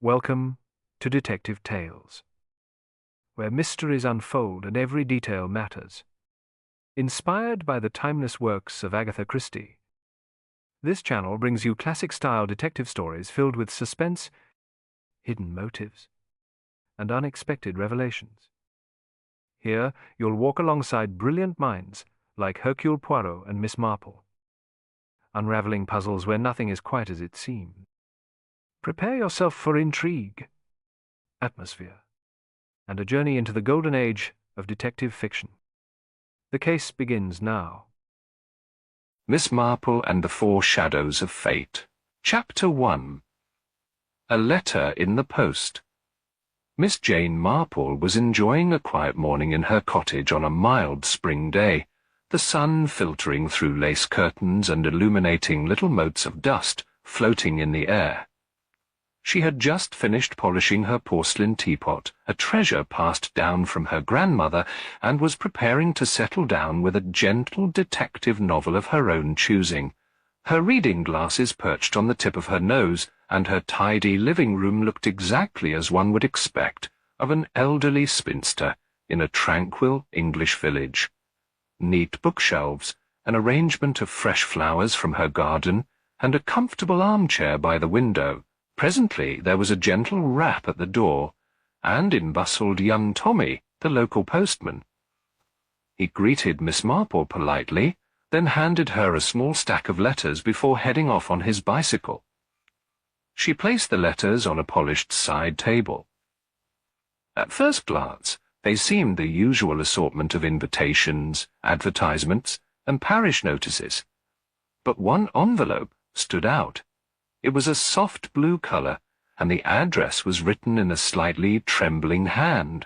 Welcome to Detective Tales, where mysteries unfold and every detail matters. Inspired by the timeless works of Agatha Christie, this channel brings you classic-style detective stories filled with suspense, hidden motives, and unexpected revelations. Here, you'll walk alongside brilliant minds like Hercule Poirot and Miss Marple, unraveling puzzles where nothing is quite as it seems. Prepare yourself for intrigue, atmosphere, and a journey into the golden age of detective fiction. The case begins now. Miss Marple and the Four Shadows of Fate. Chapter 1. A Letter in the Post. Miss Jane Marple was enjoying a quiet morning in her cottage on a mild spring day, the sun filtering through lace curtains and illuminating little motes of dust floating in the air. She had just finished polishing her porcelain teapot, a treasure passed down from her grandmother, and was preparing to settle down with a gentle detective novel of her own choosing. Her reading glasses perched on the tip of her nose, and her tidy living room looked exactly as one would expect of an elderly spinster in a tranquil English village. Neat bookshelves, an arrangement of fresh flowers from her garden, and a comfortable armchair by the window. Presently there was a gentle rap at the door, and in bustled young Tommy, the local postman. He greeted Miss Marple politely, then handed her a small stack of letters before heading off on his bicycle. She placed the letters on a polished side table. At first glance, they seemed the usual assortment of invitations, advertisements, and parish notices. But one envelope stood out. It was a soft blue colour, and the address was written in a slightly trembling hand.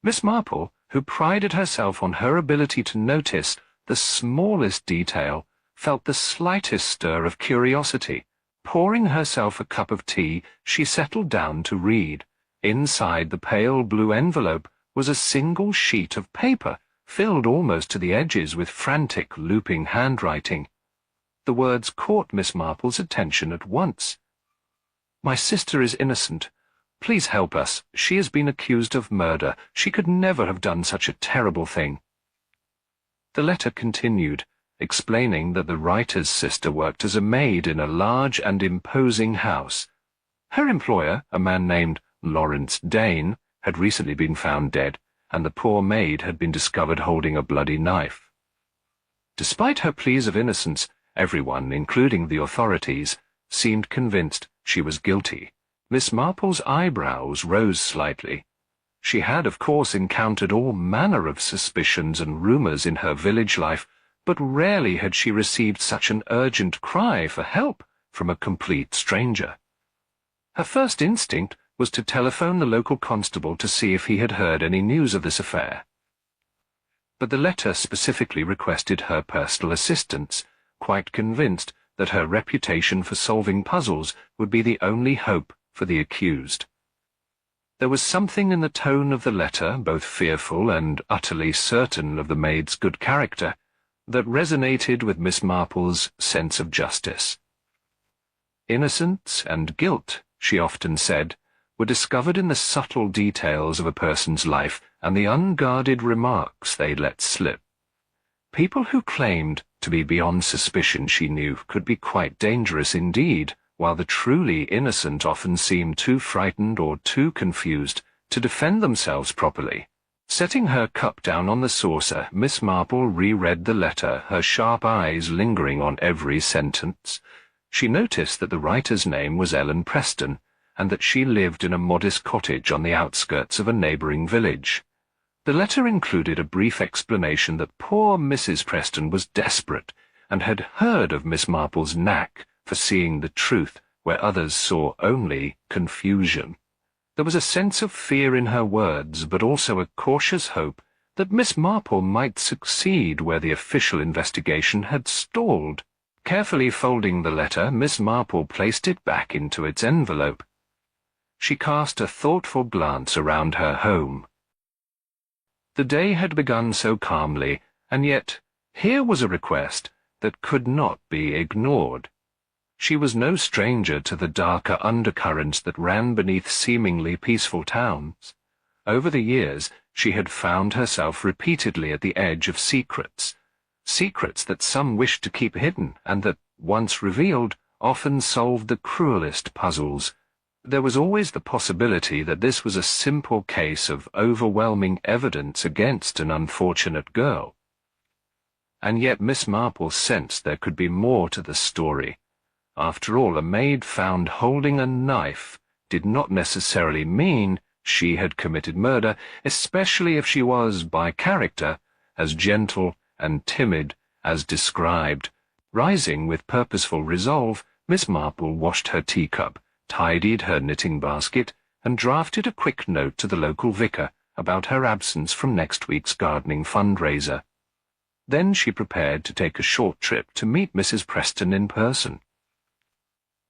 Miss Marple, who prided herself on her ability to notice the smallest detail, felt the slightest stir of curiosity. Pouring herself a cup of tea, she settled down to read. Inside the pale blue envelope was a single sheet of paper, filled almost to the edges with frantic, looping handwriting. The words caught Miss Marple's attention at once. "My sister is innocent. Please help us. She has been accused of murder. She could never have done such a terrible thing." The letter continued, explaining that the writer's sister worked as a maid in a large and imposing house. Her employer, a man named Lawrence Dane, had recently been found dead, and the poor maid had been discovered holding a bloody knife. Despite her pleas of innocence, everyone, including the authorities, seemed convinced she was guilty. Miss Marple's eyebrows rose slightly. She had, of course, encountered all manner of suspicions and rumours in her village life, but rarely had she received such an urgent cry for help from a complete stranger. Her first instinct was to telephone the local constable to see if he had heard any news of this affair. But the letter specifically requested her personal assistance, quite convinced that her reputation for solving puzzles would be the only hope for the accused. There was something in the tone of the letter, both fearful and utterly certain of the maid's good character, that resonated with Miss Marple's sense of justice. Innocence and guilt, she often said, were discovered in the subtle details of a person's life and the unguarded remarks they let slip. People who claimed to be beyond suspicion, she knew, could be quite dangerous indeed, while the truly innocent often seemed too frightened or too confused to defend themselves properly. Setting her cup down on the saucer, Miss Marple reread the letter, her sharp eyes lingering on every sentence. She noticed that the writer's name was Ellen Preston, and that she lived in a modest cottage on the outskirts of a neighbouring village. The letter included a brief explanation that poor Mrs. Preston was desperate, and had heard of Miss Marple's knack for seeing the truth where others saw only confusion. There was a sense of fear in her words, but also a cautious hope that Miss Marple might succeed where the official investigation had stalled. Carefully folding the letter, Miss Marple placed it back into its envelope. She cast a thoughtful glance around her home. The day had begun so calmly, and yet here was a request that could not be ignored. She was no stranger to the darker undercurrents that ran beneath seemingly peaceful towns. Over the years, she had found herself repeatedly at the edge of secrets that some wished to keep hidden and that, once revealed, often solved the cruelest puzzles. There was always the possibility that this was a simple case of overwhelming evidence against an unfortunate girl. And yet Miss Marple sensed there could be more to the story. After all, a maid found holding a knife did not necessarily mean she had committed murder, especially if she was, by character, as gentle and timid as described. Rising with purposeful resolve, Miss Marple washed her teacup, tidied her knitting basket, and drafted a quick note to the local vicar about her absence from next week's gardening fundraiser. Then she prepared to take a short trip to meet Mrs. Preston in person.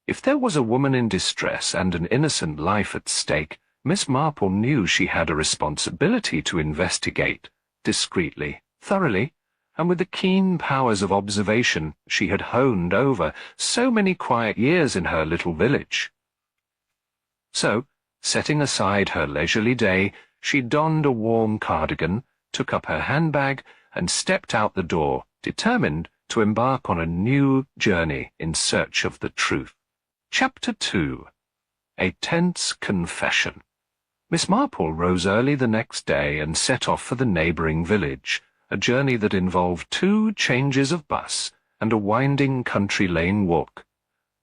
If there was a woman in distress and an innocent life at stake, Miss Marple knew she had a responsibility to investigate, discreetly, thoroughly, and with the keen powers of observation she had honed over so many quiet years in her little village. So, setting aside her leisurely day, she donned a warm cardigan, took up her handbag, and stepped out the door, determined to embark on a new journey in search of the truth. Chapter 2. A Tense Confession. Miss Marple rose early the next day and set off for the neighbouring village, a journey that involved 2 changes of bus and a winding country lane walk.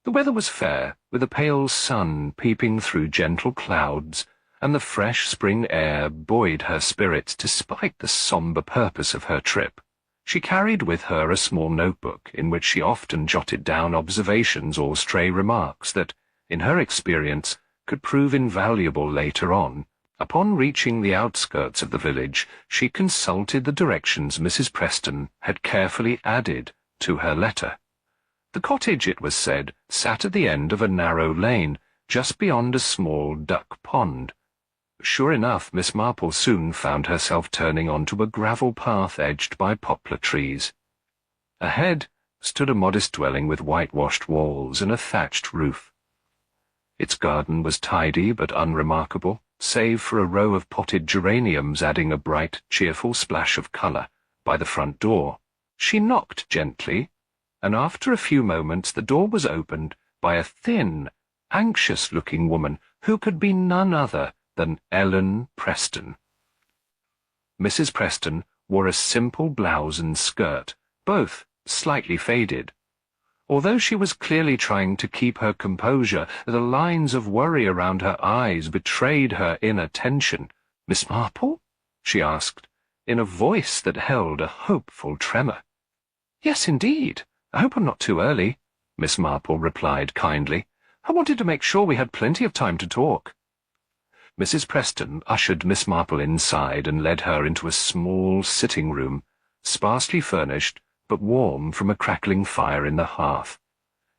The weather was fair, with a pale sun peeping through gentle clouds, and the fresh spring air buoyed her spirits despite the sombre purpose of her trip. She carried with her a small notebook in which she often jotted down observations or stray remarks that, in her experience, could prove invaluable later on. Upon reaching the outskirts of the village, she consulted the directions Mrs. Preston had carefully added to her letter. The cottage, it was said, sat at the end of a narrow lane, just beyond a small duck pond. Sure enough, Miss Marple soon found herself turning onto a gravel path edged by poplar trees. Ahead stood a modest dwelling with whitewashed walls and a thatched roof. Its garden was tidy but unremarkable, save for a row of potted geraniums adding a bright, cheerful splash of colour by the front door. She knocked gently, and after a few moments the door was opened by a thin, anxious-looking woman who could be none other than Ellen Preston. Mrs. Preston wore a simple blouse and skirt, both slightly faded. Although she was clearly trying to keep her composure, the lines of worry around her eyes betrayed her inner tension. "Miss Marple?" she asked, in a voice that held a hopeful tremor. "Yes, indeed. I hope I'm not too early," Miss Marple replied kindly. "I wanted to make sure we had plenty of time to talk." Mrs. Preston ushered Miss Marple inside and led her into a small sitting room, sparsely furnished, but warm from a crackling fire in the hearth.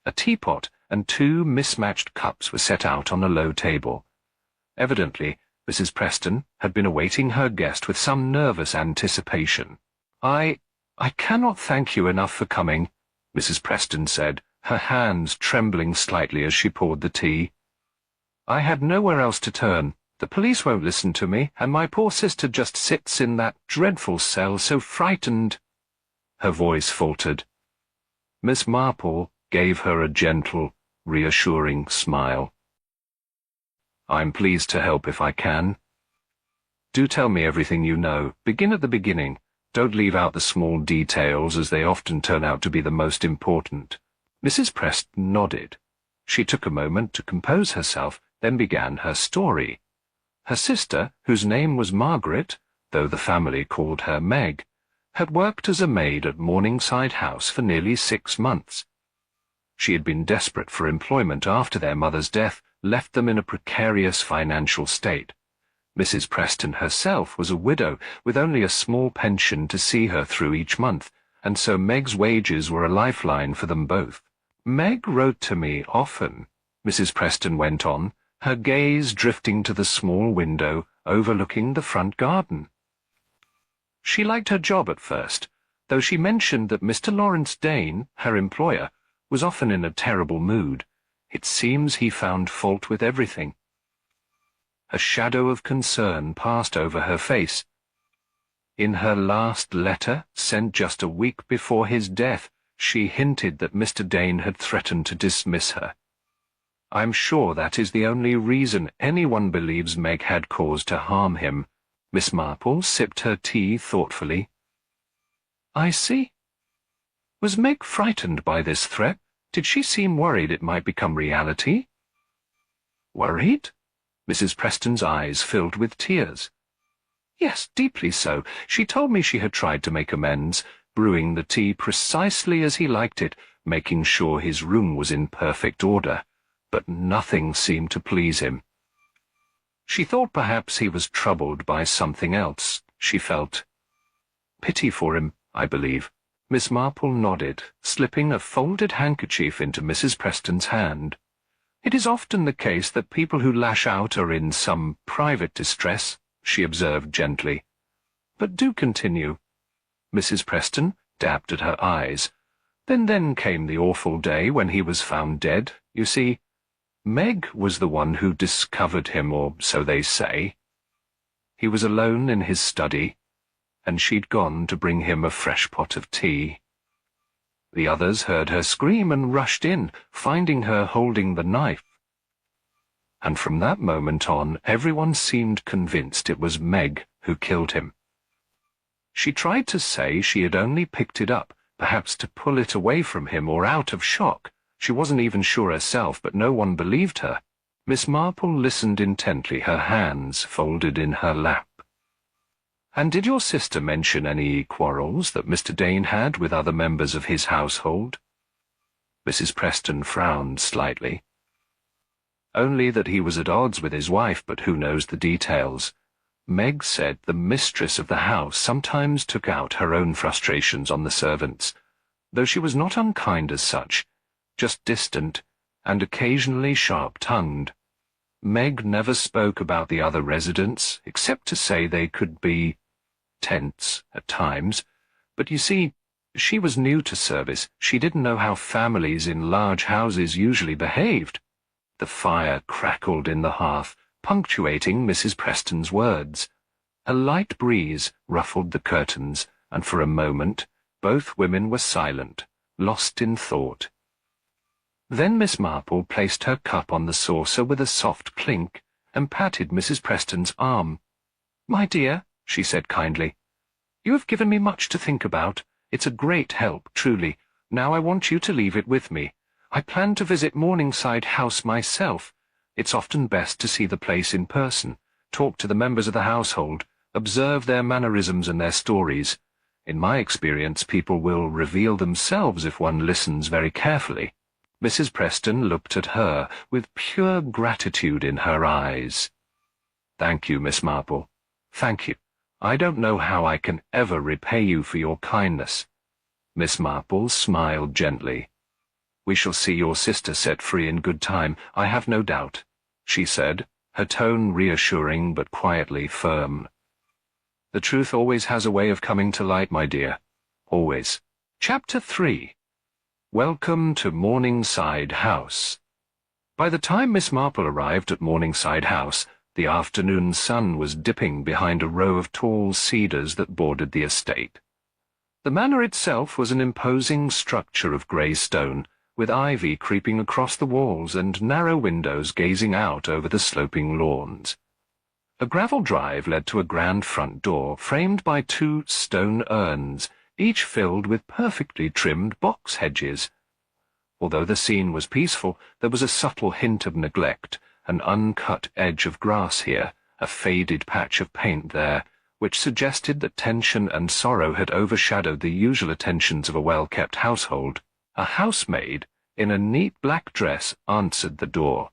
A teapot and 2 mismatched cups were set out on a low table. Evidently, Mrs. Preston had been awaiting her guest with some nervous anticipation. I cannot thank you enough for coming," Mrs. Preston said, her hands trembling slightly as she poured the tea. "I had nowhere else to turn. The police won't listen to me, and my poor sister just sits in that dreadful cell so frightened." Her voice faltered. Miss Marple gave her a gentle, reassuring smile. "I'm pleased to help if I can. Do tell me everything you know. Begin at the beginning. Don't leave out the small details, as they often turn out to be the most important." Mrs. Preston nodded. She took a moment to compose herself, then began her story. Her sister, whose name was Margaret, though the family called her Meg, had worked as a maid at Morningside House for nearly 6 months. She had been desperate for employment after their mother's death left them in a precarious financial state. Mrs. Preston herself was a widow with only a small pension to see her through each month, and so Meg's wages were a lifeline for them both. "Meg wrote to me often," Mrs. Preston went on, her gaze drifting to the small window overlooking the front garden. "She liked her job at first, though she mentioned that Mr. Lawrence Dane, her employer, was often in a terrible mood. It seems he found fault with everything. A shadow of concern passed over her face. In her last letter, sent just a week before his death, she hinted that Mr. Dane had threatened to dismiss her. I'm sure that is the only reason anyone believes Meg had cause to harm him. Miss Marple sipped her tea thoughtfully. I see. Was Meg frightened by this threat? Did she seem worried it might become reality? Worried? Mrs. Preston's eyes filled with tears. Yes, deeply so. She told me she had tried to make amends, brewing the tea precisely as he liked it, making sure his room was in perfect order, but nothing seemed to please him. She thought perhaps he was troubled by something else. She felt pity for him, I believe. Miss Marple nodded, slipping a folded handkerchief into Mrs. Preston's hand. It is often the case that people who lash out are in some private distress, she observed gently. But do continue. Mrs. Preston dabbed at her eyes. Then came the awful day when he was found dead. You see, Meg was the one who discovered him, or so they say. He was alone in his study, and she'd gone to bring him a fresh pot of tea. The others heard her scream and rushed in, finding her holding the knife. And from that moment on, everyone seemed convinced it was Meg who killed him. She tried to say she had only picked it up, perhaps to pull it away from him or out of shock. She wasn't even sure herself, but no one believed her. Miss Marple listened intently, her hands folded in her lap. And did your sister mention any quarrels that Mr. Dane had with other members of his household? Mrs. Preston frowned slightly. Only that he was at odds with his wife, but who knows the details. Meg said the mistress of the house sometimes took out her own frustrations on the servants, though she was not unkind as such, just distant, and occasionally sharp-tongued. Meg never spoke about the other residents, except to say they could be tense at times. But you see, she was new to service. She didn't know how families in large houses usually behaved. The fire crackled in the hearth, punctuating Mrs. Preston's words. A light breeze ruffled the curtains, and for a moment both women were silent, lost in thought. Then Miss Marple placed her cup on the saucer with a soft clink, and patted Mrs. Preston's arm. "My dear," she said kindly, "you have given me much to think about. It's a great help, truly. Now I want you to leave it with me. I plan to visit Morningside House myself. It's often best to see the place in person, talk to the members of the household, observe their mannerisms and their stories. In my experience, people will reveal themselves if one listens very carefully." Mrs. Preston looked at her with pure gratitude in her eyes. "Thank you, Miss Marple. Thank you. I don't know how I can ever repay you for your kindness." Miss Marple smiled gently. "We shall see your sister set free in good time, I have no doubt," she said, her tone reassuring but quietly firm. "The truth always has a way of coming to light, my dear. Always." Chapter 3. Welcome to Morningside House. By the time Miss Marple arrived at Morningside House, the afternoon sun was dipping behind a row of tall cedars that bordered the estate. The manor itself was an imposing structure of grey stone, with ivy creeping across the walls and narrow windows gazing out over the sloping lawns. A gravel drive led to a grand front door, framed by 2 stone urns, each filled with perfectly trimmed box hedges. Although the scene was peaceful, there was a subtle hint of neglect, an uncut edge of grass here, a faded patch of paint there, which suggested that tension and sorrow had overshadowed the usual attentions of a well-kept household. A housemaid, in a neat black dress, answered the door.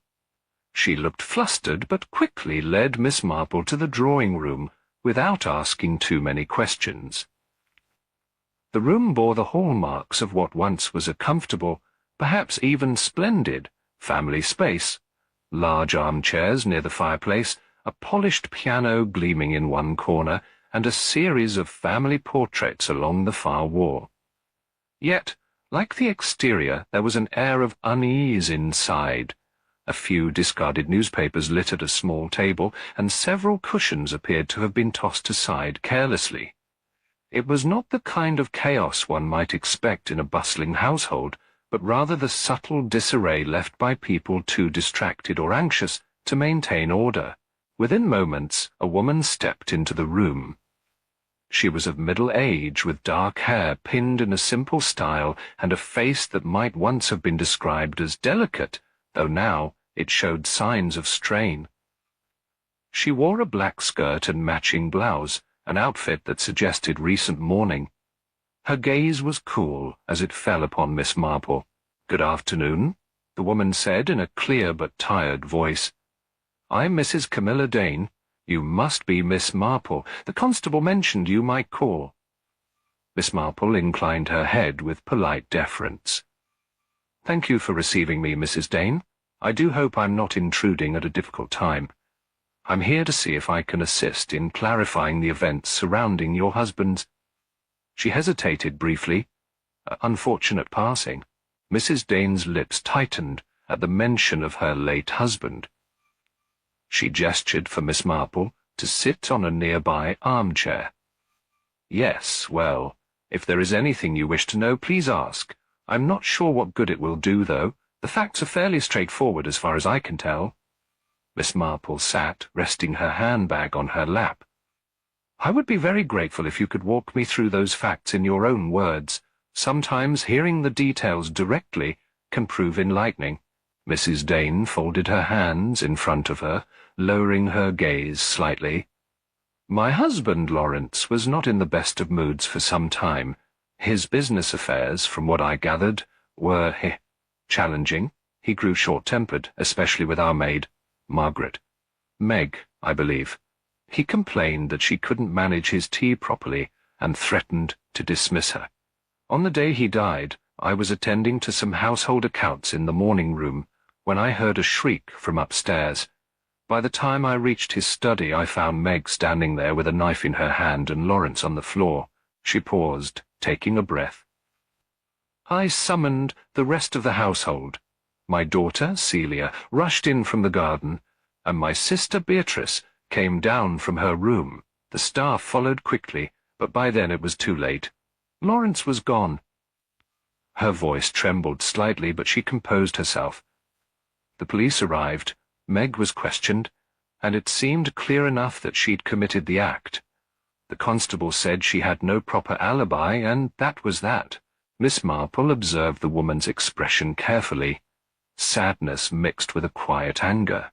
She looked flustered, but quickly led Miss Marple to the drawing-room, without asking too many questions. The room bore the hallmarks of what once was a comfortable, perhaps even splendid, family space. Large armchairs near the fireplace, a polished piano gleaming in one corner, and a series of family portraits along the far wall. Yet, Like the exterior, there was an air of unease inside. A few discarded newspapers littered a small table, and several cushions appeared to have been tossed aside carelessly. It was not the kind of chaos one might expect in a bustling household, but rather the subtle disarray left by people too distracted or anxious to maintain order. Within moments, a woman stepped into the room. She was of middle age, with dark hair pinned in a simple style and a face that might once have been described as delicate, though now it showed signs of strain. She wore a black skirt and matching blouse, an outfit that suggested recent mourning. Her gaze was cool as it fell upon Miss Marple. "Good afternoon," the woman said in a clear but tired voice. "I'm Mrs. Camilla Dane. You must be Miss Marple. The constable mentioned you might call." Miss Marple inclined her head with polite deference. "Thank you for receiving me, Mrs. Dane. I do hope I'm not intruding at a difficult time. I'm here to see if I can assist in clarifying the events surrounding your husband's—" She hesitated briefly. "Unfortunate passing." Mrs. Dane's lips tightened at the mention of her late husband. She gestured for Miss Marple to sit on a nearby armchair. "Yes, well, if there is anything you wish to know, please ask. I'm not sure what good it will do, though. The facts are fairly straightforward as far as I can tell." Miss Marple sat, resting her handbag on her lap. "I would be very grateful if you could walk me through those facts in your own words. Sometimes hearing the details directly can prove enlightening." Mrs. Dane folded her hands in front of her, lowering her gaze slightly. "My husband, Lawrence, was not in the best of moods for some time. His business affairs, from what I gathered, were challenging. He grew short-tempered, especially with our maid, Margaret. Meg, I believe. He complained that she couldn't manage his tea properly and threatened to dismiss her. On the day he died, I was attending to some household accounts in the morning room when I heard a shriek from upstairs. By the time I reached his study, I found Meg standing there with a knife in her hand and Lawrence on the floor." She paused, taking a breath. "I summoned the rest of the household. My daughter, Celia, rushed in from the garden, and my sister Beatrice came down from her room. The staff followed quickly, but by then it was too late. Lawrence was gone." Her voice trembled slightly, but she composed herself. "The police arrived, Meg was questioned, and it seemed clear enough that she'd committed the act. The constable said she had no proper alibi, and that was that." Miss Marple observed the woman's expression carefully. Sadness mixed with a quiet anger.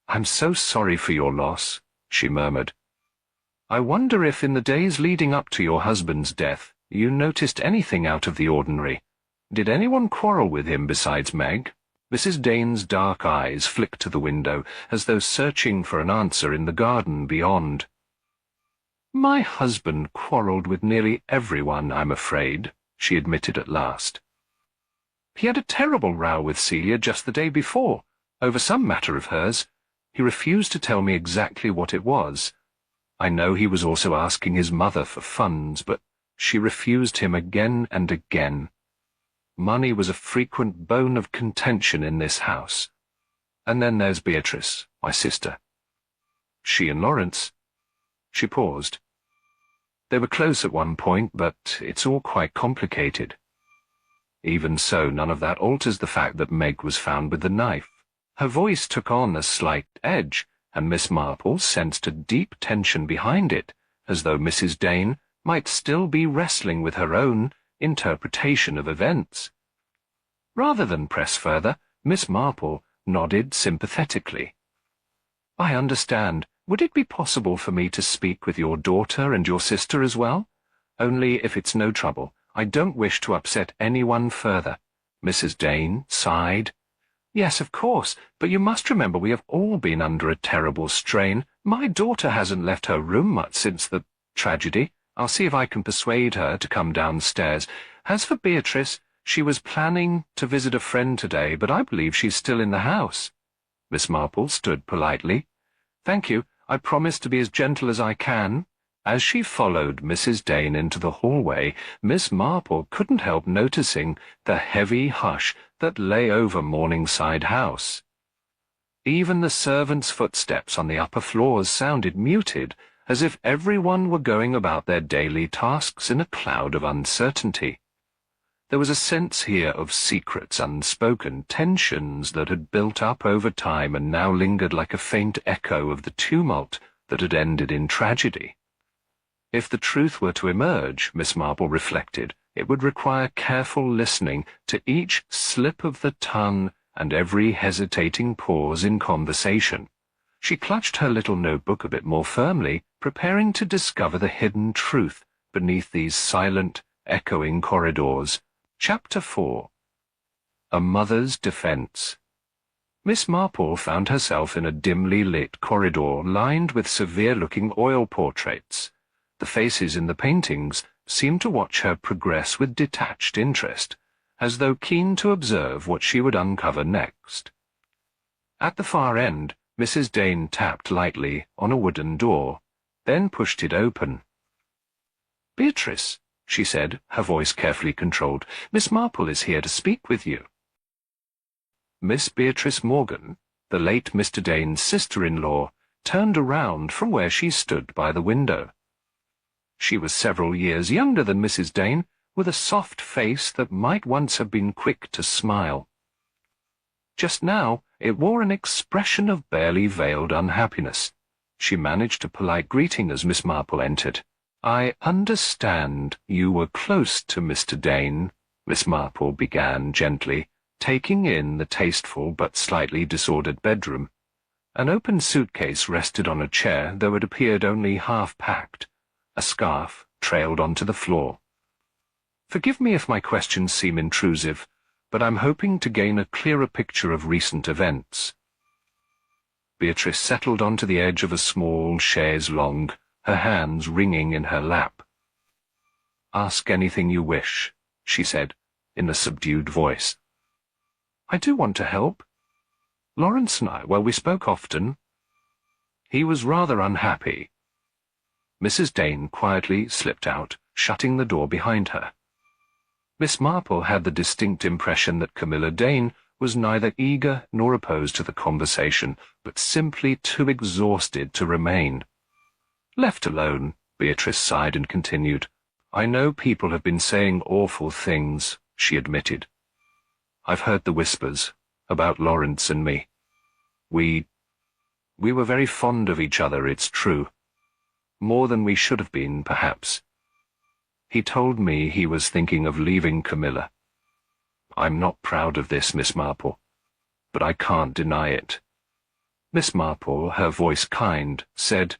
"I'm so sorry for your loss," she murmured. "I wonder if in the days leading up to your husband's death you noticed anything out of the ordinary. Did anyone quarrel with him besides Meg?" Mrs. Dane's dark eyes flicked to the window, as though searching for an answer in the garden beyond. "My husband quarrelled with nearly everyone, I'm afraid," she admitted at last. "He had a terrible row with Celia just the day before, over some matter of hers. He refused to tell me exactly what it was. I know he was also asking his mother for funds, but she refused him again and again. Money was a frequent bone of contention in this house. And then there's Beatrice, my sister. She and Lawrence—" She paused. "They were close at one point, but it's all quite complicated. Even so, none of that alters the fact that Meg was found with the knife." Her voice took on a slight edge, and Miss Marple sensed a deep tension behind it, as though Mrs. Dane might still be wrestling with her own interpretation of events. Rather than press further, Miss Marple nodded sympathetically. "I understand. Would it be possible for me to speak with your daughter and your sister as well? Only if it's no trouble. I don't wish to upset anyone further." Mrs. Dane sighed. "Yes, of course, but you must remember we have all been under a terrible strain. My daughter hasn't left her room much since the tragedy. I'll see if I can persuade her to come downstairs. As for Beatrice, she was planning to visit a friend today, but I believe she's still in the house." Miss Marple stood politely. "Thank you. I promise to be as gentle as I can." As she followed Mrs. Dane into the hallway, Miss Marple couldn't help noticing the heavy hush that lay over Morningside House. Even the servants' footsteps on the upper floors sounded muted, as if everyone were going about their daily tasks in a cloud of uncertainty. There was a sense here of secrets unspoken, tensions that had built up over time and now lingered like a faint echo of the tumult that had ended in tragedy. If the truth were to emerge, Miss Marple reflected, it would require careful listening to each slip of the tongue and every hesitating pause in conversation. She clutched her little notebook a bit more firmly, preparing to discover the hidden truth beneath these silent, echoing corridors. Chapter 4. A Mother's Defense. Miss Marple found herself in a dimly lit corridor lined with severe-looking oil portraits. The faces in the paintings seemed to watch her progress with detached interest, as though keen to observe what she would uncover next. At the far end, Mrs. Dane tapped lightly on a wooden door, then pushed it open. "Beatrice," she said, her voice carefully controlled, "Miss Marple is here to speak with you." Miss Beatrice Morgan, the late Mr. Dane's sister-in-law, turned around from where she stood by the window. She was several years younger than Mrs. Dane, with a soft face that might once have been quick to smile. Just now, it wore an expression of barely veiled unhappiness. She managed a polite greeting as Miss Marple entered. "I understand you were close to Mr. Dane," Miss Marple began gently, taking in the tasteful but slightly disordered bedroom. An open suitcase rested on a chair, though it appeared only half-packed. A scarf trailed onto the floor. "Forgive me if my questions seem intrusive, but I'm hoping to gain a clearer picture of recent events." Beatrice settled onto the edge of a small chaise longue, her hands wringing in her lap. "Ask anything you wish," she said, in a subdued voice. "I do want to help. Lawrence and I, well, we spoke often. He was rather unhappy." Mrs. Dane quietly slipped out, shutting the door behind her. Miss Marple had the distinct impression that Camilla Dane was neither eager nor opposed to the conversation, but simply too exhausted to remain. "Left alone," Beatrice sighed and continued. "I know people have been saying awful things," she admitted. "I've heard the whispers about Lawrence and me. We were very fond of each other, it's true. More than we should have been, perhaps. He told me he was thinking of leaving Camilla. I'm not proud of this, Miss Marple, but I can't deny it." Miss Marple, her voice kind, said,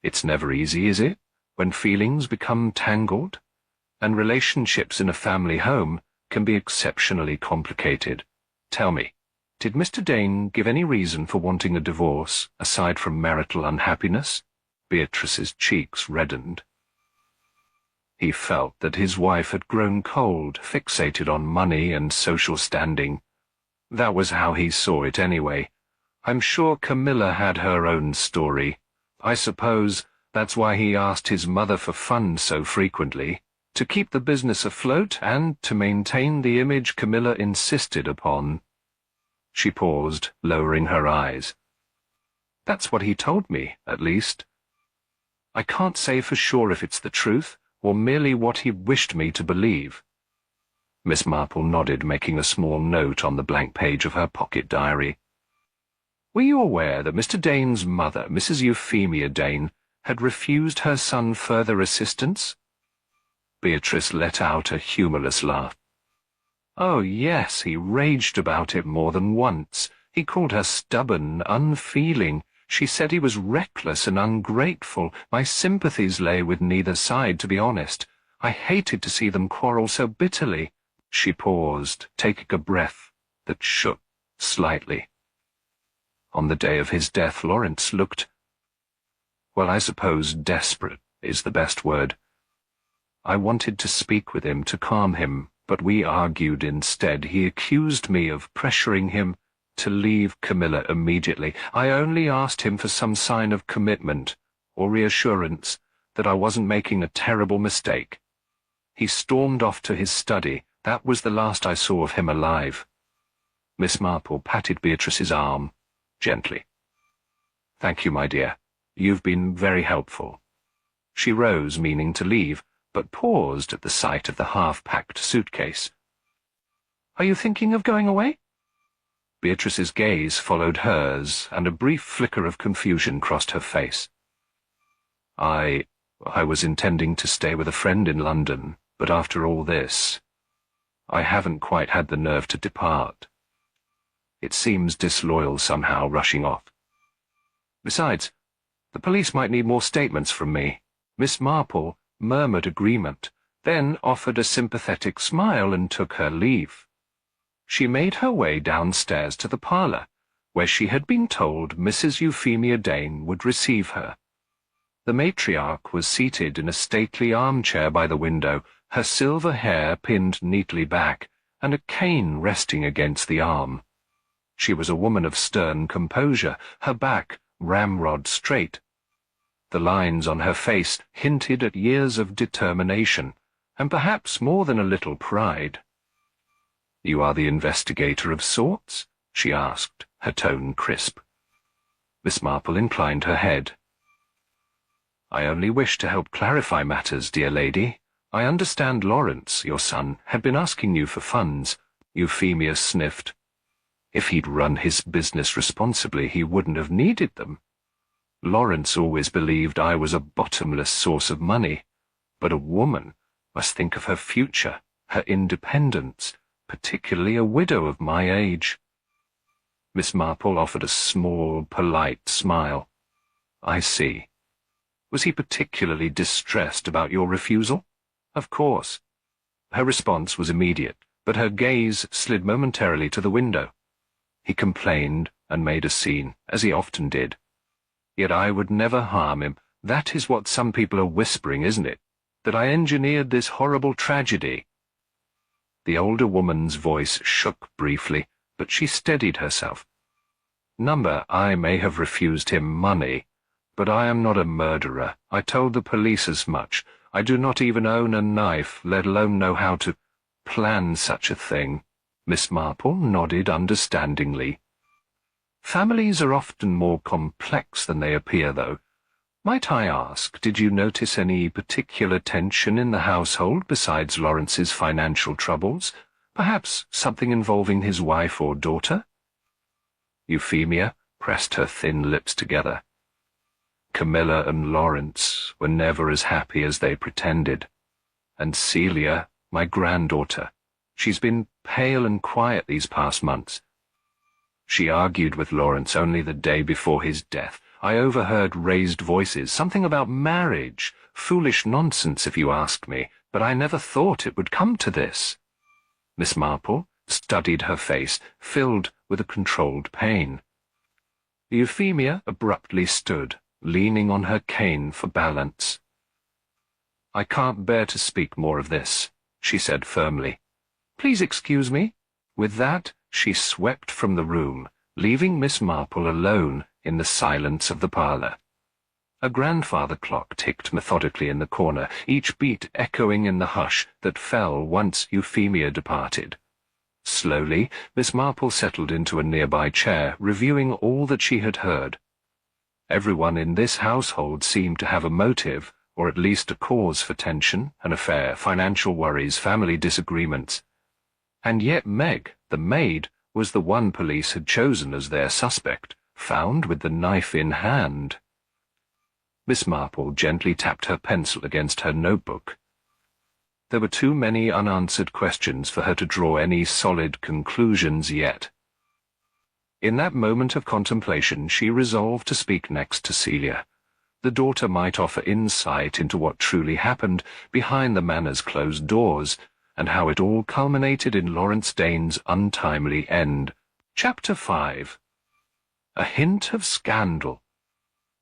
"It's never easy, is it, when feelings become tangled? And relationships in a family home can be exceptionally complicated. Tell me, did Mr. Dane give any reason for wanting a divorce, aside from marital unhappiness?" Beatrice's cheeks reddened. He felt that his wife had grown cold, fixated on money and social standing. That was how he saw it anyway. I'm sure Camilla had her own story. I suppose that's why he asked his mother for funds so frequently, to keep the business afloat and to maintain the image Camilla insisted upon. She paused, lowering her eyes. "That's what he told me, at least. I can't say for sure if it's the truth, or merely what he wished me to believe." Miss Marple nodded, making a small note on the blank page of her pocket diary. "Were you aware that Mr. Dane's mother, Mrs. Euphemia Dane, had refused her son further assistance?" Beatrice let out a humorless laugh. "Oh, yes, he raged about it more than once. He called her stubborn, unfeeling. She said he was reckless and ungrateful. My sympathies lay with neither side, to be honest. I hated to see them quarrel so bitterly." She paused, taking a breath that shook slightly. On the day of his death, Lawrence looked, well, I suppose desperate is the best word. I wanted to speak with him to calm him, but we argued instead. He accused me of pressuring him to leave Camilla immediately. I only asked him for some sign of commitment or reassurance that I wasn't making a terrible mistake. He stormed off to his study. That was the last I saw of him alive. Miss Marple patted Beatrice's arm, gently. Thank you, my dear. You've been very helpful. She rose, meaning to leave, but paused at the sight of the half-packed suitcase. Are you thinking of going away? Beatrice's gaze followed hers, and a brief flicker of confusion crossed her face. I was intending to stay with a friend in London, but after all this, I haven't quite had the nerve to depart. It seems disloyal somehow, rushing off. Besides, the police might need more statements from me. Miss Marple murmured agreement, then offered a sympathetic smile and took her leave. She made her way downstairs to the parlour, where she had been told Mrs. Euphemia Dane would receive her. The matriarch was seated in a stately armchair by the window, her silver hair pinned neatly back, and a cane resting against the arm. She was a woman of stern composure, her back ramrod straight. The lines on her face hinted at years of determination, and perhaps more than a little pride. You are the investigator of sorts? She asked, her tone crisp. Miss Marple inclined her head. I only wish to help clarify matters, dear lady. I understand Lawrence, your son, had been asking you for funds. Euphemia sniffed. If he'd run his business responsibly, he wouldn't have needed them. Lawrence always believed I was a bottomless source of money, but a woman must think of her future, her independence, particularly a widow of my age. Miss Marple offered a small, polite smile. I see. Was he particularly distressed about your refusal? Of course. Her response was immediate, but her gaze slid momentarily to the window. He complained and made a scene, as he often did. Yet I would never harm him. That is what some people are whispering, isn't it? That I engineered this horrible tragedy. The older woman's voice shook briefly, but she steadied herself. Number, I may have refused him money, but I am not a murderer. I told the police as much. I do not even own a knife, let alone know how to plan such a thing. Miss Marple nodded understandingly. Families are often more complex than they appear, though. Might I ask, did you notice any particular tension in the household besides Lawrence's financial troubles? Perhaps something involving his wife or daughter? Euphemia pressed her thin lips together. Camilla and Lawrence were never as happy as they pretended. And Celia, my granddaughter, she's been pale and quiet these past months. She argued with Lawrence only the day before his death. I overheard raised voices, something about marriage, foolish nonsense if you ask me, but I never thought it would come to this. Miss Marple studied her face, filled with a controlled pain. Euphemia abruptly stood, leaning on her cane for balance. I can't bear to speak more of this, she said firmly. Please excuse me. With that, she swept from the room, leaving Miss Marple alone in the silence of the parlour. A grandfather clock ticked methodically in the corner, each beat echoing in the hush that fell once Euphemia departed. Slowly, Miss Marple settled into a nearby chair, reviewing all that she had heard. Everyone in this household seemed to have a motive, or at least a cause for tension, an affair, financial worries, family disagreements. And yet Meg, the maid, was the one police had chosen as their suspect, found with the knife in hand. Miss Marple gently tapped her pencil against her notebook. There were too many unanswered questions for her to draw any solid conclusions yet. In that moment of contemplation, she resolved to speak next to Celia. The daughter might offer insight into what truly happened behind the manor's closed doors, and how it all culminated in Lawrence Dane's untimely end. Chapter 5. A hint of scandal.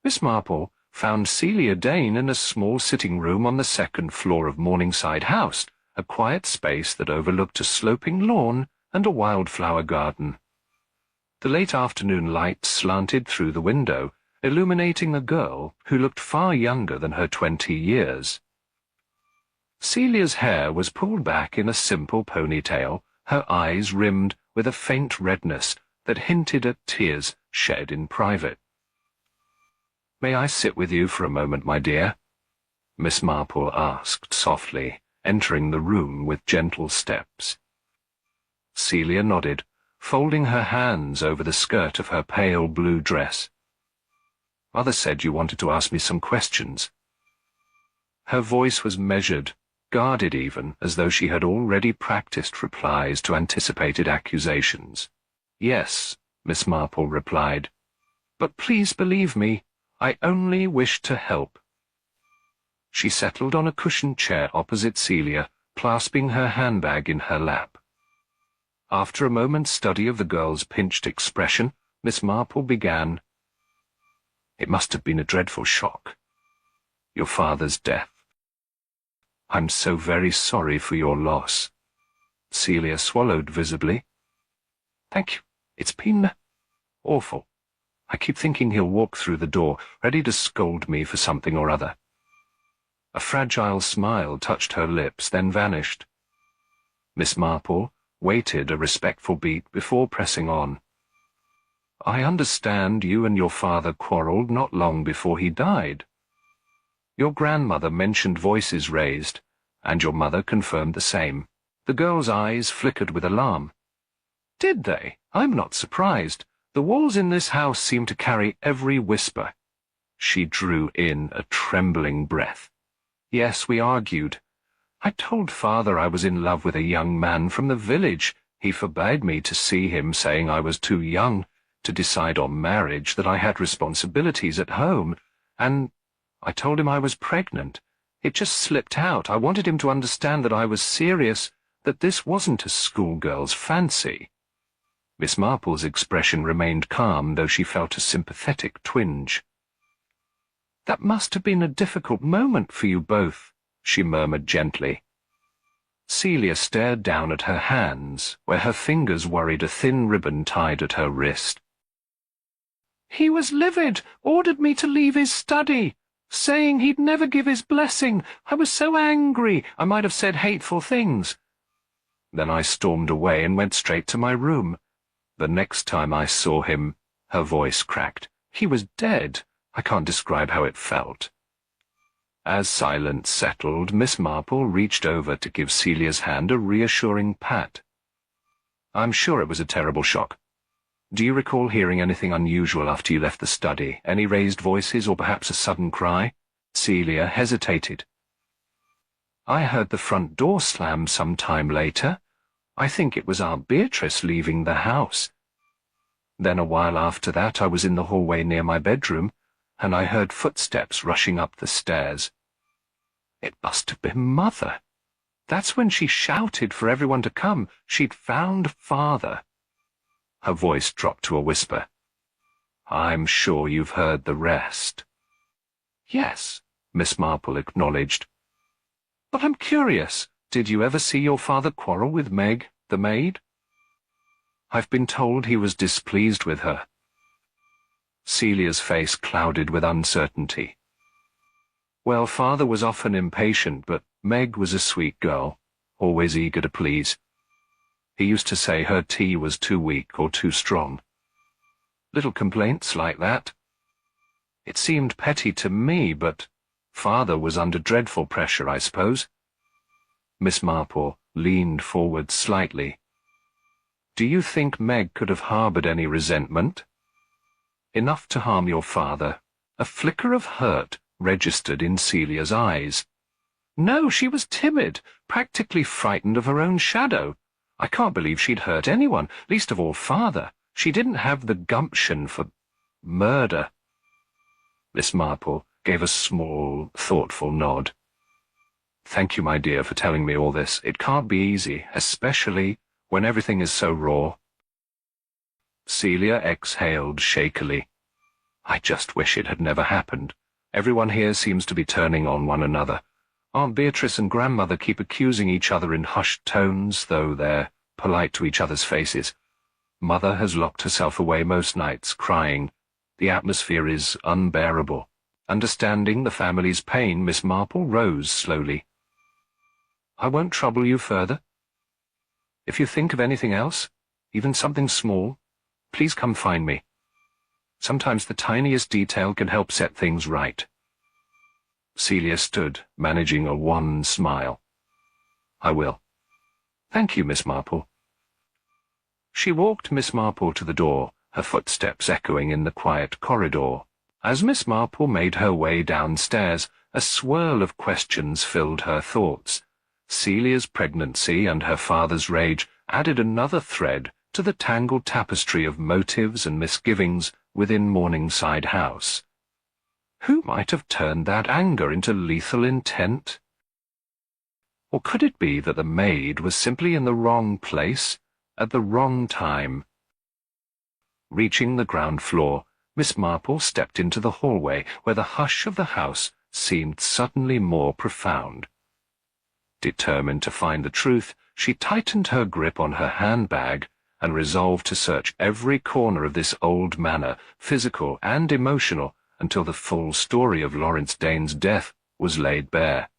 Miss Marple found Celia Dane in a small sitting room on the second floor of Morningside House, a quiet space that overlooked a sloping lawn and a wildflower garden. The late afternoon light slanted through the window, illuminating a girl who looked far younger than her 20 years. Celia's hair was pulled back in a simple ponytail, her eyes rimmed with a faint redness that hinted at tears shed in private. "May I sit with you for a moment, my dear?" Miss Marple asked softly, entering the room with gentle steps. Celia nodded, folding her hands over the skirt of her pale blue dress. "Mother said you wanted to ask me some questions." Her voice was measured, guarded even, as though she had already practiced replies to anticipated accusations. "Yes," Miss Marple replied. "But please believe me, I only wish to help." She settled on a cushioned chair opposite Celia, clasping her handbag in her lap. After a moment's study of the girl's pinched expression, Miss Marple began, "It must have been a dreadful shock. Your father's death. I'm so very sorry for your loss." Celia swallowed visibly. "Thank you. It's been awful. I keep thinking he'll walk through the door, ready to scold me for something or other." A fragile smile touched her lips, then vanished. Miss Marple waited a respectful beat before pressing on. "I understand you and your father quarrelled not long before he died. Your grandmother mentioned voices raised, and your mother confirmed the same." The girl's eyes flickered with alarm. "Did they? I'm not surprised. The walls in this house seem to carry every whisper." She drew in a trembling breath. "Yes, we argued. I told father I was in love with a young man from the village. He forbade me to see him, saying I was too young to decide on marriage, that I had responsibilities at home, and I told him I was pregnant. It just slipped out. I wanted him to understand that I was serious, that this wasn't a schoolgirl's fancy." Miss Marple's expression remained calm, though she felt a sympathetic twinge. "That must have been a difficult moment for you both," she murmured gently. Celia stared down at her hands, where her fingers worried a thin ribbon tied at her wrist. "He was livid, ordered me to leave his study, saying he'd never give his blessing. I was so angry, I might have said hateful things. Then I stormed away and went straight to my room. The next time I saw him," her voice cracked, "he was dead. I can't describe how it felt." As silence settled, Miss Marple reached over to give Celia's hand a reassuring pat. "I'm sure it was a terrible shock. Do you recall hearing anything unusual after you left the study? Any raised voices or perhaps a sudden cry?" Celia hesitated. "I heard the front door slam some time later. I think it was Aunt Beatrice leaving the house. Then a while after that I was in the hallway near my bedroom, and I heard footsteps rushing up the stairs. It must have been Mother. That's when she shouted for everyone to come. She'd found Father." Her voice dropped to a whisper. "I'm sure you've heard the rest." "Yes," Miss Marple acknowledged. "But I'm curious, did you ever see your father quarrel with Meg, the maid?" "I've been told he was displeased with her." Celia's face clouded with uncertainty. "Well, father was often impatient, but Meg was a sweet girl, always eager to please. He used to say her tea was too weak or too strong. Little complaints like that. It seemed petty to me, but father was under dreadful pressure, I suppose." Miss Marple leaned forward slightly. "Do you think Meg could have harboured any resentment?" "Enough to harm your father." A flicker of hurt registered in Celia's eyes. "No, she was timid, practically frightened of her own shadow. I can't believe she'd hurt anyone, least of all father. She didn't have the gumption for murder." Miss Marple gave a small, thoughtful nod. "Thank you, my dear, for telling me all this. It can't be easy, especially when everything is so raw." Celia exhaled shakily. "I just wish it had never happened. Everyone here seems to be turning on one another. Aunt Beatrice and Grandmother keep accusing each other in hushed tones, though they're polite to each other's faces. Mother has locked herself away most nights, crying. The atmosphere is unbearable. Understanding the family's pain, Miss Marple rose slowly. I won't trouble you further. If you think of anything else, even something small, please come find me. Sometimes the tiniest detail can help set things right. Celia stood, managing a wan smile. I will. Thank you, Miss Marple. She walked Miss Marple to the door, her footsteps echoing in the quiet corridor. As Miss Marple made her way downstairs, a swirl of questions filled her thoughts. Celia's pregnancy and her father's rage added another thread to the tangled tapestry of motives and misgivings within Morningside House. Who might have turned that anger into lethal intent? Or could it be that the maid was simply in the wrong place, at the wrong time? Reaching the ground floor, Miss Marple stepped into the hallway, where the hush of the house seemed suddenly more profound. Determined to find the truth, she tightened her grip on her handbag and resolved to search every corner of this old manor, physical and emotional, until the full story of Lawrence Dane's death was laid bare.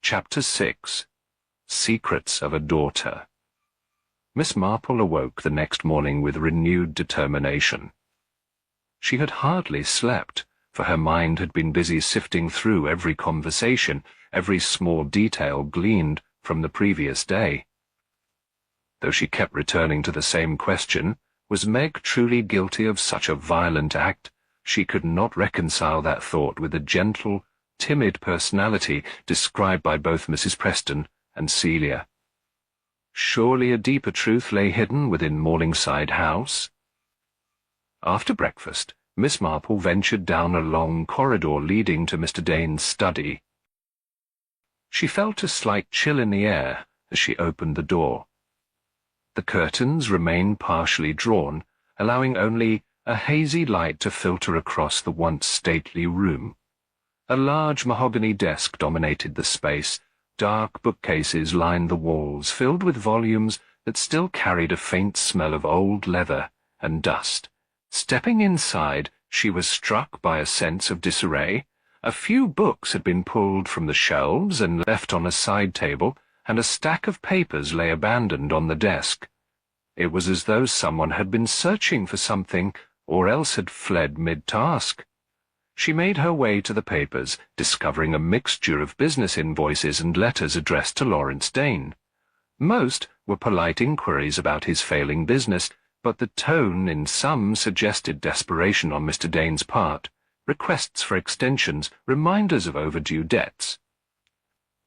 Chapter 6. Secrets of a Daughter. Miss Marple awoke the next morning with renewed determination. She had hardly slept, for her mind had been busy sifting through every conversation, every small detail gleaned from the previous day. Though she kept returning to the same question, was Meg truly guilty of such a violent act? She could not reconcile that thought with the gentle, timid personality described by both Mrs. Preston and Celia. Surely a deeper truth lay hidden within Morningside House. After breakfast, Miss Marple ventured down a long corridor leading to Mr. Dane's study. She felt a slight chill in the air as she opened the door. The curtains remained partially drawn, allowing only a hazy light to filter across the once stately room. A large mahogany desk dominated the space. Dark bookcases lined the walls, filled with volumes that still carried a faint smell of old leather and dust. Stepping inside, she was struck by a sense of disarray. A few books had been pulled from the shelves and left on a side table, and a stack of papers lay abandoned on the desk. It was as though someone had been searching for something, or else had fled mid-task. She made her way to the papers, discovering a mixture of business invoices and letters addressed to Lawrence Dane. Most were polite inquiries about his failing business, but the tone in some suggested desperation on Mr. Dane's part, requests for extensions, reminders of overdue debts.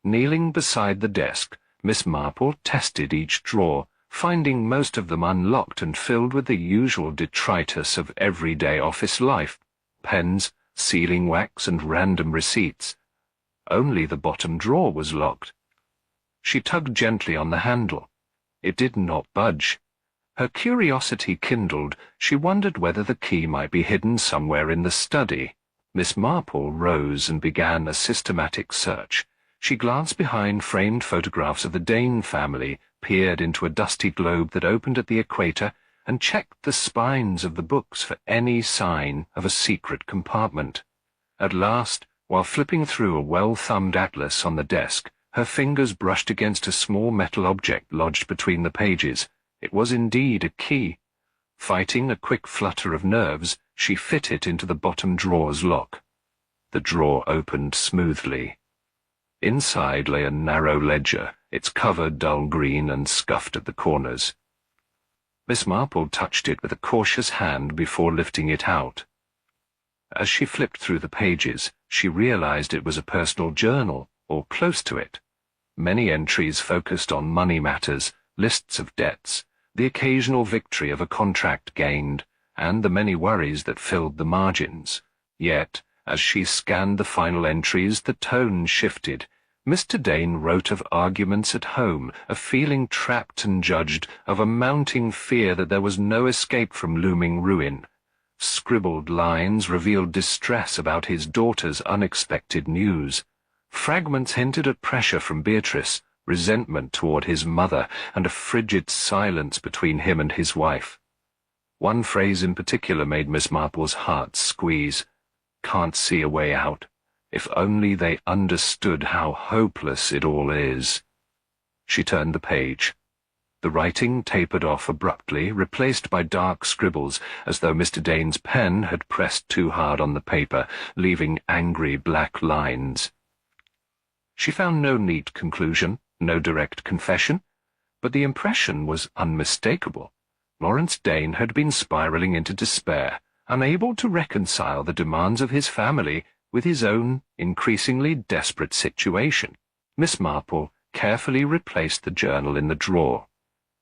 Kneeling beside the desk, Miss Marple tested each drawer, finding most of them unlocked and filled with the usual detritus of everyday office life, pens, sealing wax, and random receipts. Only the bottom drawer was locked. She tugged gently on the handle. It did not budge. Her curiosity kindled. She wondered whether the key might be hidden somewhere in the study. Miss Marple rose and began a systematic search. She glanced behind framed photographs of the Dane family, peered into a dusty globe that opened at the equator, and checked the spines of the books for any sign of a secret compartment. At last, while flipping through a well-thumbed atlas on the desk, her fingers brushed against a small metal object lodged between the pages. It was indeed a key. Fighting a quick flutter of nerves, she fit it into the bottom drawer's lock. The drawer opened smoothly. Inside lay a narrow ledger, its cover dull green and scuffed at the corners. Miss Marple touched it with a cautious hand before lifting it out. As she flipped through the pages, she realized it was a personal journal, or close to it. Many entries focused on money matters, lists of debts, the occasional victory of a contract gained, and the many worries that filled the margins. Yet, as she scanned the final entries, the tone shifted. Mr. Dane wrote of arguments at home, of feeling trapped and judged, of a mounting fear that there was no escape from looming ruin. Scribbled lines revealed distress about his daughter's unexpected news. Fragments hinted at pressure from Beatrice, resentment toward his mother, and a frigid silence between him and his wife. One phrase in particular made Miss Marple's heart squeeze. "Can't see a way out. If only they understood how hopeless it all is." She turned the page. The writing tapered off abruptly, replaced by dark scribbles, as though Mr. Dane's pen had pressed too hard on the paper, leaving angry black lines. She found no neat conclusion, no direct confession, but the impression was unmistakable. Lawrence Dane had been spiraling into despair, unable to reconcile the demands of his family with his own increasingly desperate situation. Miss Marple carefully replaced the journal in the drawer.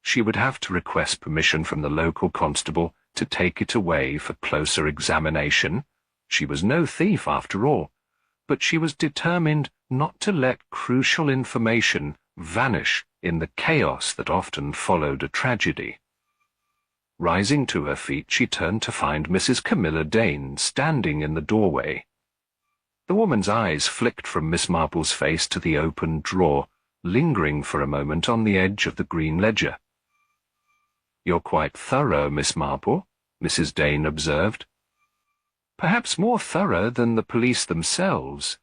She would have to request permission from the local constable to take it away for closer examination. She was no thief, after all, but she was determined not to let crucial information vanish in the chaos that often followed a tragedy. Rising to her feet, she turned to find Mrs. Camilla Dane standing in the doorway. The woman's eyes flicked from Miss Marple's face to the open drawer, lingering for a moment on the edge of the green ledger. "You're quite thorough, Miss Marple," Mrs. Dane observed. "Perhaps more thorough than the police themselves.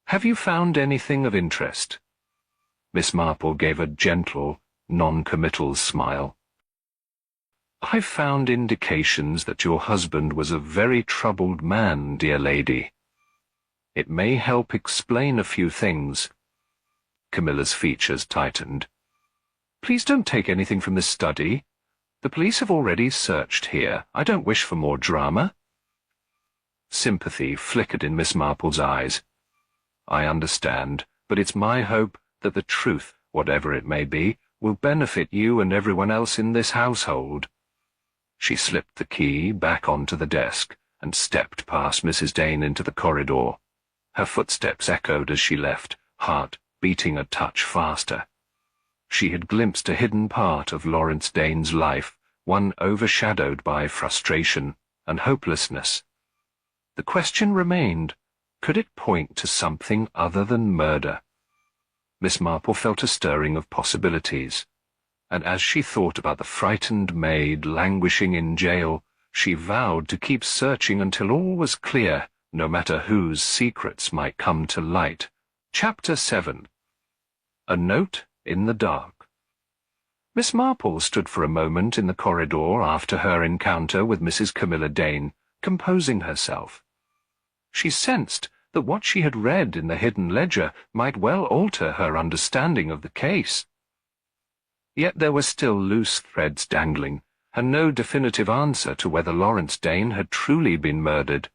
Have you found anything of interest?" Miss Marple gave a gentle, non-committal smile. "I've found indications that your husband was a very troubled man, dear lady. It may help explain a few things." Camilla's features tightened. "Please don't take anything from this study. The police have already searched here. I don't wish for more drama." Sympathy flickered in Miss Marple's eyes. "I understand, but it's my hope that the truth, whatever it may be, will benefit you and everyone else in this household." She slipped the key back onto the desk and stepped past Mrs. Dane into the corridor. Her footsteps echoed as she left, heart beating a touch faster. She had glimpsed a hidden part of Lawrence Dane's life, one overshadowed by frustration and hopelessness. The question remained, could it point to something other than murder? Miss Marple felt a stirring of possibilities, and as she thought about the frightened maid languishing in jail, she vowed to keep searching until all was clear, no matter whose secrets might come to light. Chapter 7. A Note in the Dark. Miss Marple stood for a moment in the corridor after her encounter with Mrs. Camilla Dane, composing herself. She sensed that what she had read in the hidden ledger might well alter her understanding of the case. Yet there were still loose threads dangling, and no definitive answer to whether Lawrence Dane had truly been murdered,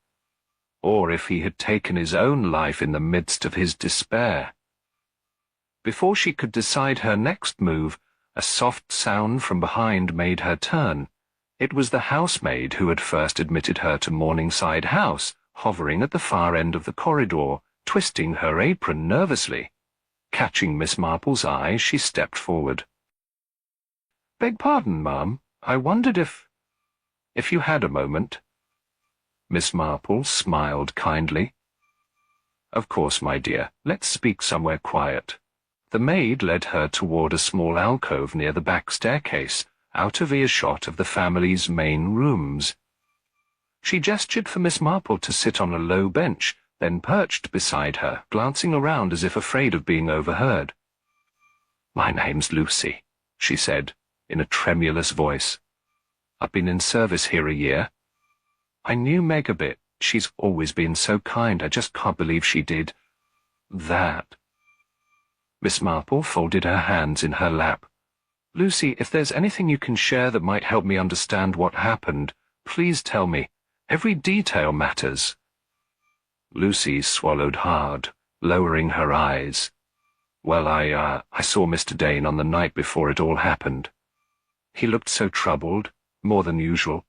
or if he had taken his own life in the midst of his despair. Before she could decide her next move, a soft sound from behind made her turn. It was the housemaid who had first admitted her to Morningside House, hovering at the far end of the corridor, twisting her apron nervously. Catching Miss Marple's eye, she stepped forward. "Beg pardon, ma'am. I wondered if you had a moment." Miss Marple smiled kindly. "Of course, my dear. Let's speak somewhere quiet." The maid led her toward a small alcove near the back staircase, out of earshot of the family's main rooms. She gestured for Miss Marple to sit on a low bench, then perched beside her, glancing around as if afraid of being overheard. "My name's Lucy," she said, in a tremulous voice. "I've been in service here a year. I knew Meg a bit. She's always been so kind. I just can't believe she did that." Miss Marple folded her hands in her lap. "Lucy, if there's anything you can share that might help me understand what happened, please tell me. Every detail matters." Lucy swallowed hard, lowering her eyes. "Well, I saw Mr. Dane on the night before it all happened. He looked so troubled, more than usual.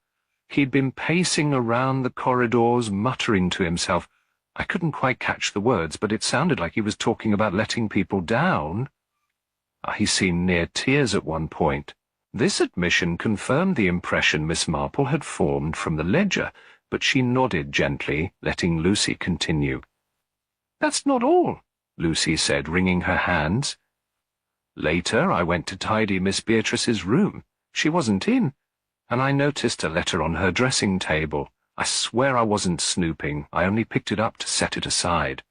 He'd been pacing around the corridors, muttering to himself. I couldn't quite catch the words, but it sounded like he was talking about letting people down. He seemed near tears at one point." This admission confirmed the impression Miss Marple had formed from the ledger, but she nodded gently, letting Lucy continue. "That's not all," Lucy said, wringing her hands. "Later I went to tidy Miss Beatrice's room. She wasn't in, and I noticed a letter on her dressing table. I swear I wasn't snooping, I only picked it up to set it aside.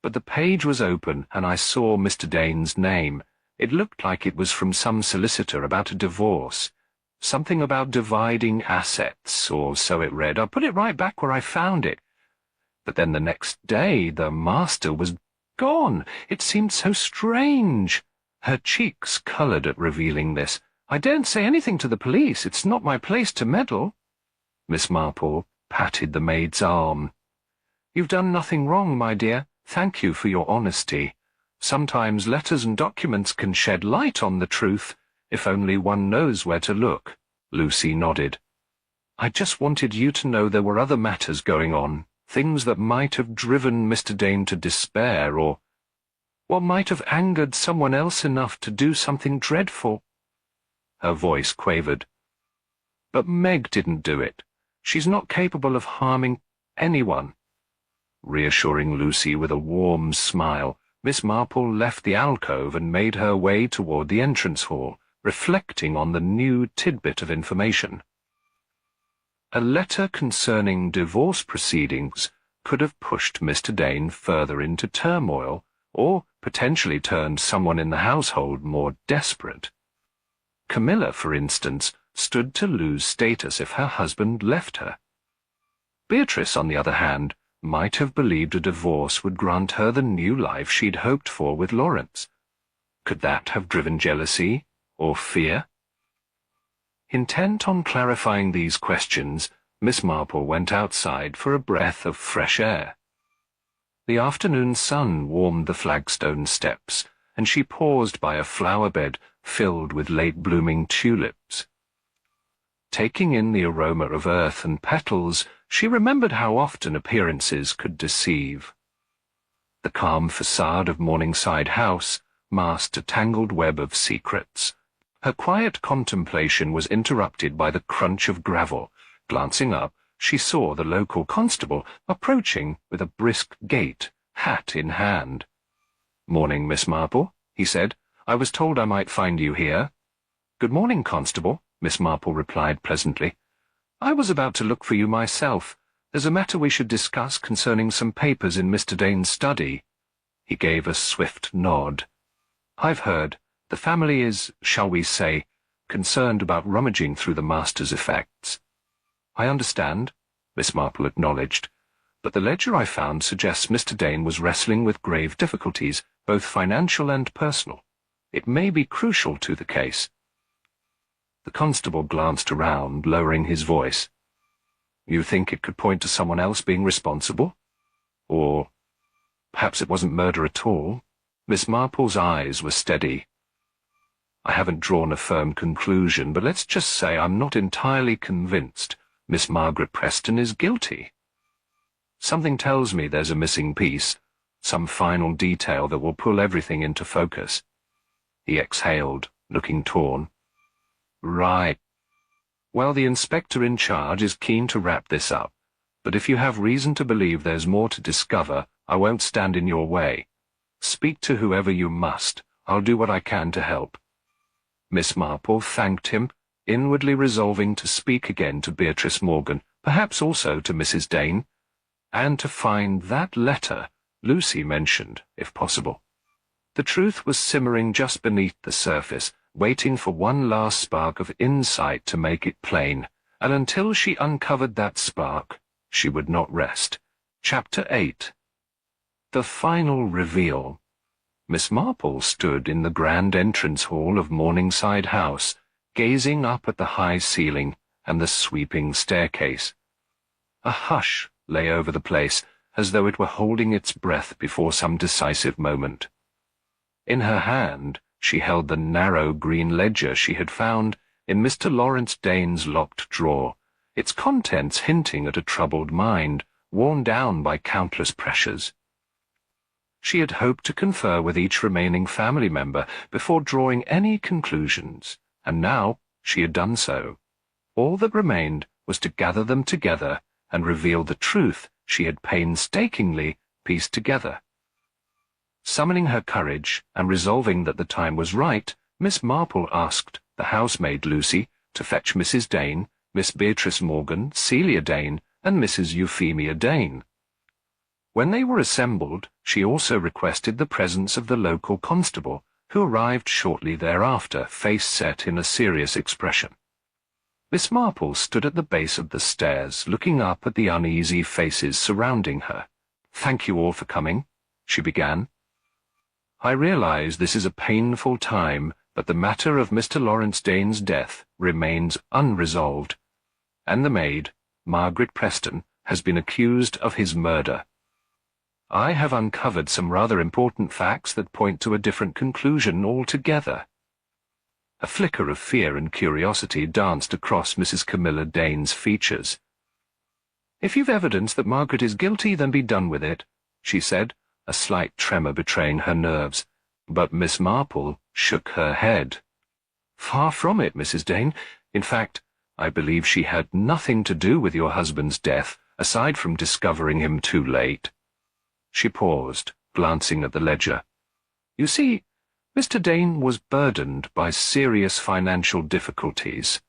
But the page was open, and I saw Mr. Dane's name. It looked like it was from some solicitor about a divorce. Something about dividing assets, or so it read. I put it right back where I found it. But then the next day the master was gone. It seemed so strange. Her cheeks coloured at revealing this. I daren't say anything to the police. It's not my place to meddle. Miss Marple patted the maid's arm. You've done nothing wrong, my dear. Thank you for your honesty. Sometimes letters and documents can shed light on the truth, if only one knows where to look. Lucy nodded. I just wanted you to know there were other matters going on, things that might have driven Mr. Dane to despair, or what might have angered someone else enough to do something dreadful. Her voice quavered. But Meg didn't do it. She's not capable of harming anyone. Reassuring Lucy with a warm smile, Miss Marple left the alcove and made her way toward the entrance hall, reflecting on the new tidbit of information. A letter concerning divorce proceedings could have pushed Mr. Dane further into turmoil, or potentially turned someone in the household more desperate. Camilla, for instance, stood to lose status if her husband left her. Beatrice, on the other hand, might have believed a divorce would grant her the new life she'd hoped for with Lawrence. Could that have driven jealousy or fear? Intent on clarifying these questions, Miss Marple went outside for a breath of fresh air. The afternoon sun warmed the flagstone steps, and she paused by a flower bed filled with late-blooming tulips. Taking in the aroma of earth and petals, she remembered how often appearances could deceive. The calm facade of Morningside House masked a tangled web of secrets. Her quiet contemplation was interrupted by the crunch of gravel. Glancing up, she saw the local constable approaching with a brisk gait, hat in hand. "Morning, Miss Marple," he said. "I was told I might find you here." "Good morning, Constable," Miss Marple replied pleasantly. "I was about to look for you myself. There's a matter we should discuss concerning some papers in Mr. Dane's study." He gave a swift nod. "I've heard. The family is, shall we say, concerned about rummaging through the master's effects." "I understand," Miss Marple acknowledged, "but the ledger I found suggests Mr. Dane was wrestling with grave difficulties, both financial and personal. It may be crucial to the case." The constable glanced around, lowering his voice. "You think it could point to someone else being responsible? Or perhaps it wasn't murder at all?" Miss Marple's eyes were steady. "I haven't drawn a firm conclusion, but let's just say I'm not entirely convinced Miss Margaret Preston is guilty. Something tells me there's a missing piece, some final detail that will pull everything into focus." He exhaled, looking torn. "Right. Well, the inspector in charge is keen to wrap this up, but if you have reason to believe there's more to discover, I won't stand in your way. Speak to whoever you must. I'll do what I can to help." Miss Marple thanked him, inwardly resolving to speak again to Beatrice Morgan, perhaps also to Mrs. Dane, and to find that letter Lucy mentioned, if possible. The truth was simmering just beneath the surface, waiting for one last spark of insight to make it plain, and until she uncovered that spark, she would not rest. Chapter 8. The Final Reveal. Miss Marple stood in the grand entrance hall of Morningside House, gazing up at the high ceiling and the sweeping staircase. A hush lay over the place, as though it were holding its breath before some decisive moment. In her hand she held the narrow green ledger she had found in Mr. Lawrence Dane's locked drawer, its contents hinting at a troubled mind, worn down by countless pressures. She had hoped to confer with each remaining family member before drawing any conclusions, and now she had done so. All that remained was to gather them together and reveal the truth she had painstakingly pieced together. Summoning her courage and resolving that the time was right, Miss Marple asked the housemaid Lucy to fetch Mrs. Dane Miss Beatrice Morgan, Celia Dane, and Mrs. Euphemia Dane. When they were assembled, she also requested the presence of the local constable, who arrived shortly thereafter, face set in a serious expression. Miss Marple stood at the base of the stairs, looking up at the uneasy faces surrounding her. "Thank you all for coming," she began. "I realize this is a painful time, but the matter of Mr. Lawrence Dane's death remains unresolved, and the maid, Margaret Preston, has been accused of his murder. I have uncovered some rather important facts that point to a different conclusion altogether." A flicker of fear and curiosity danced across Mrs. Camilla Dane's features. "If you've evidence that Margaret is guilty, then be done with it," she said, a slight tremor betraying her nerves. But Miss Marple shook her head. "Far from it, Mrs. Dane. In fact, I believe she had nothing to do with your husband's death, aside from discovering him too late." She paused, glancing at the ledger. "You see, Mr. Dane was burdened by serious financial difficulties.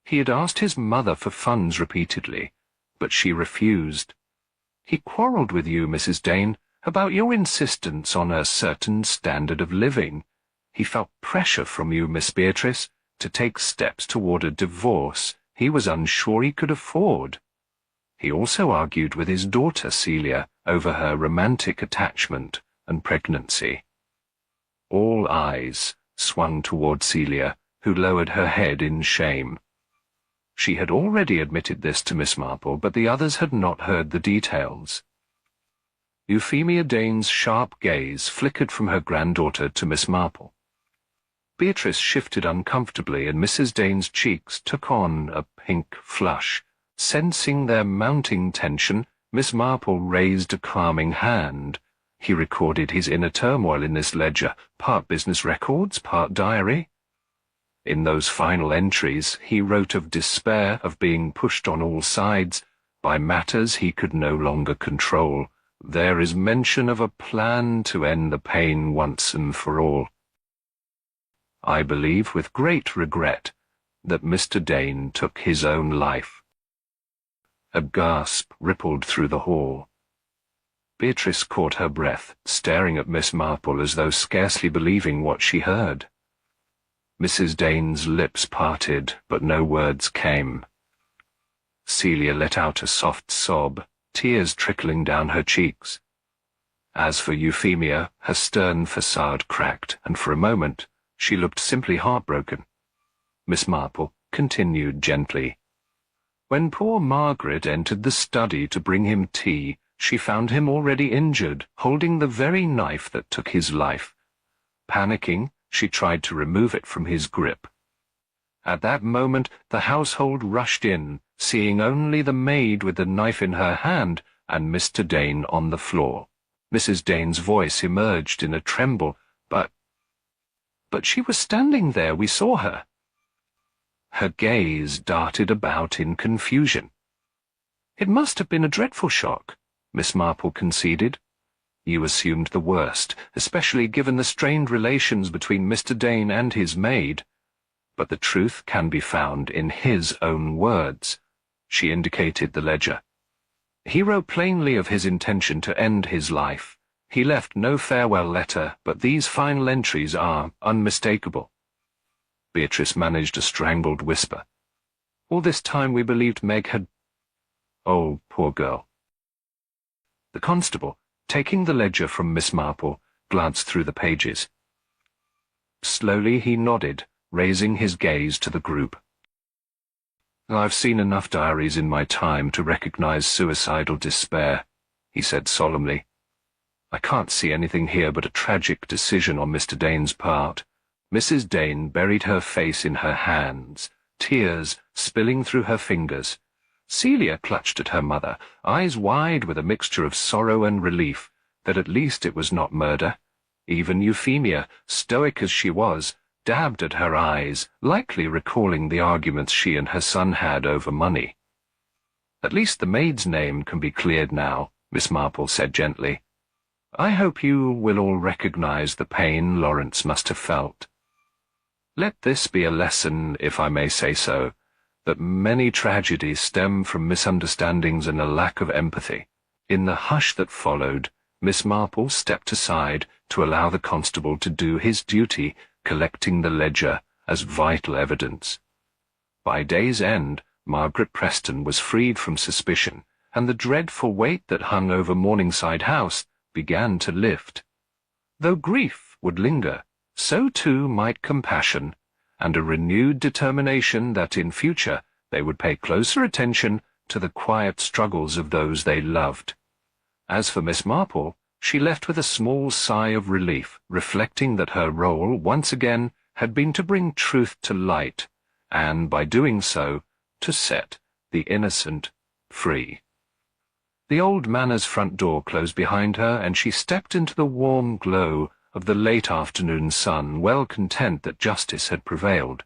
He had asked his mother for funds repeatedly, but she refused. He quarrelled with you, Mrs. Dane, about your insistence on a certain standard of living. He felt pressure from you, Miss Beatrice, to take steps toward a divorce he was unsure he could afford. He also argued with his daughter Celia over her romantic attachment and pregnancy." All eyes swung toward Celia, who lowered her head in shame. She had already admitted this to Miss Marple, but the others had not heard the details. Euphemia Dane's sharp gaze flickered from her granddaughter to Miss Marple. Beatrice shifted uncomfortably, and Mrs. Dane's cheeks took on a pink flush. Sensing their mounting tension, Miss Marple raised a calming hand. He recorded his inner turmoil in this ledger, part business records, part diary. In those final entries, he wrote of despair, of being pushed on all sides by matters he could no longer control. There is mention of a plan to end the pain once and for all. I believe with great regret that Mr. Dane took his own life." A gasp rippled through the hall. Beatrice caught her breath, staring at Miss Marple as though scarcely believing what she heard. Mrs. Dane's lips parted, but no words came. Celia let out a soft sob, tears trickling down her cheeks. As for Euphemia, her stern facade cracked, and for a moment she looked simply heartbroken. Miss Marple continued gently. "When poor Margaret entered the study to bring him tea, she found him already injured, holding the very knife that took his life. Panicking, she tried to remove it from his grip. At that moment, the household rushed in, seeing only the maid with the knife in her hand and Mr. Dane on the floor. Mrs. Dane's voice emerged in a tremble. But she was standing there, we saw her." Her gaze darted about in confusion. "It must have been a dreadful shock," Miss Marple conceded. "You assumed the worst, especially given the strained relations between Mr. Dane and his maid. But the truth can be found in his own words." She indicated the ledger. "He wrote plainly of his intention to end his life. He left no farewell letter, but these final entries are unmistakable." Beatrice managed a strangled whisper. "All this time we believed Meg had—" "Oh, poor girl." The constable, taking the ledger from Miss Marple, glanced through the pages. Slowly he nodded, raising his gaze to the group. "I've seen enough diaries in my time to recognize suicidal despair," he said solemnly. "I can't see anything here but a tragic decision on Mr. Dane's part." Mrs. Dane buried her face in her hands, tears spilling through her fingers. Celia clutched at her mother, eyes wide with a mixture of sorrow and relief that at least it was not murder. Even Euphemia, stoic as she was, dabbed at her eyes, likely recalling the arguments she and her son had over money. "At least the maid's name can be cleared now," Miss Marple said gently. "I hope you will all recognize the pain Lawrence must have felt. Let this be a lesson, if I may say so, that many tragedies stem from misunderstandings and a lack of empathy. In the hush that followed, Miss Marple stepped aside to allow the constable to do his duty, collecting the ledger as vital evidence. By day's end, Margaret Preston was freed from suspicion, and the dreadful weight that hung over Morningside House began to lift. Though grief would linger, so too might compassion, and a renewed determination that in future they would pay closer attention to the quiet struggles of those they loved. As for Miss Marple, she left with a small sigh of relief, reflecting that her role once again had been to bring truth to light, and by doing so, to set the innocent free. The old manor's front door closed behind her, and she stepped into the warm glow of the late afternoon sun, well content that justice had prevailed.